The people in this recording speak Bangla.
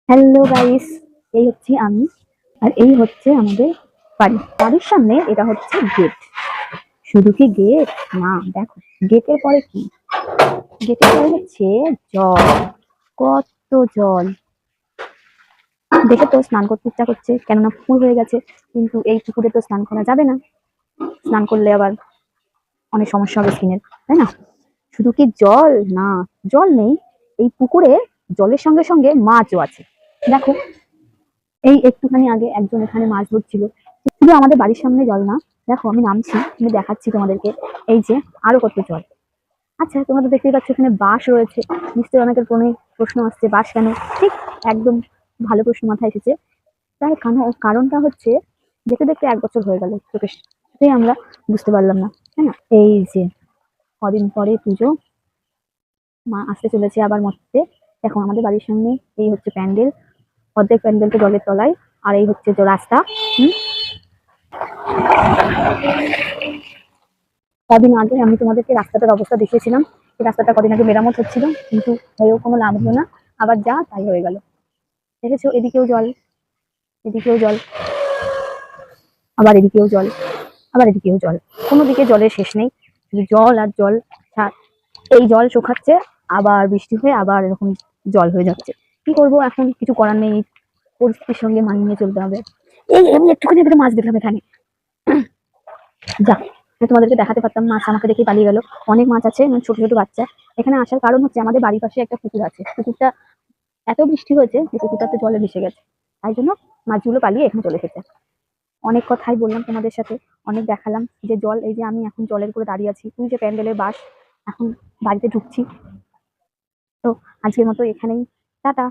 হ্যালো গাইস, এই হচ্ছে আমি আর এই হচ্ছে আমাদের বাড়ির সামনে। এটা হচ্ছে গেট। শুধু কি গেট না, দেখো গেটের পরে কি, গেটের পরে হচ্ছে জল। কত জল! দেখে তো স্নান করতে ইচ্ছা করছে, কেননা পুকুর হয়ে গেছে। কিন্তু এই পুকুরে তো স্নান করা যাবে না, স্নান করলে আবার অনেক সমস্যা হবে স্কিনের, তাই না? শুধু কি জল না, জল নেই এই পুকুরে, জলের সঙ্গে সঙ্গে মাছও আছে। দেখো, এই একটুখানি আগে একজন এখানে মাছ ধরছিল। শুধু আমাদের বাড়ির সামনে জল না, দেখো আমি নামছি, আমি দেখাচ্ছি তোমাদেরকে। এই যে আরো কত জল। আচ্ছা, তোমরা তো দেখতেই পাচ্ছ এখানে বাঁশ রয়েছে। নিশ্চয়ই অনেকের কোনো প্রশ্ন আসছে, বাঁশ কেন? ঠিক, একদম ভালো প্রশ্ন মাথায় এসেছে। তার কারণটা হচ্ছে, দেখতে দেখতে 1 বছর হয়ে গেল, চোখের সাথেই আমরা বুঝতে পারলাম না, তাই না? এই যে কদিন পরে পুজো, মা আসতে চলেছে আবার মরতে। দেখো আমাদের বাড়ির সামনে এই হচ্ছে প্যান্ডেল, অর্ধেক প্যান্ডেলটা জলের তলায়। আর এই হচ্ছে যে রাস্তা। হুম, কদিন আগে আমি তোমাদেরকে রাস্তাটার অবস্থা দেখিয়েছিলাম। এই রাস্তাটা কদিন আগে মেরামত হচ্ছিল, কিন্তু হয়েও কোনো লাভ হলো না। আবার যা তাই হয়ে গেল। দেখেছো, এদিকেও জল, এদিকেও জল, আবার এদিকেও জল, আবার এদিকেও জল। কোনো দিকে জলের শেষ নেই, শুধু জল আর জল। এই জল শুকাচ্ছে, আবার বৃষ্টি হয়ে আবার এরকম জল হয়ে যাচ্ছে। কি করব এখন, কিছু করার নেই, এই পরিস্থিতির সঙ্গে মানিয়ে নিয়ে চলতে হবে। এই আমি একটুখানি একটা মাছ দেখলাম এখানে, যা, আমি তোমাদেরকে দেখাতে পারতাম, মাছ আমাকে দেখে পালিয়ে গেল। অনেক মাছ আছে, মানে ছোট ছোট বাচ্চা। এখানে আসার কারণ হচ্ছে আমাদের বাড়ির পাশে একটা পুকুর আছে। পুকুরটা এত বৃষ্টি হয়েছে যে পুকুরটাতে জলে ভেসে গেছে, তাই জন্য মাছগুলো পালিয়ে এখানে চলে এসেছে। অনেক কথাই বললাম তোমাদের সাথে, অনেক দেখালাম যে জল। এই যে আমি এখন জলের উপরে দাঁড়িয়ে আছি, তুই যে প্যান্ডেলের বাস, এখন বাড়িতে ঢুকছি। তো আজকের মতো এখানেই, টাটা।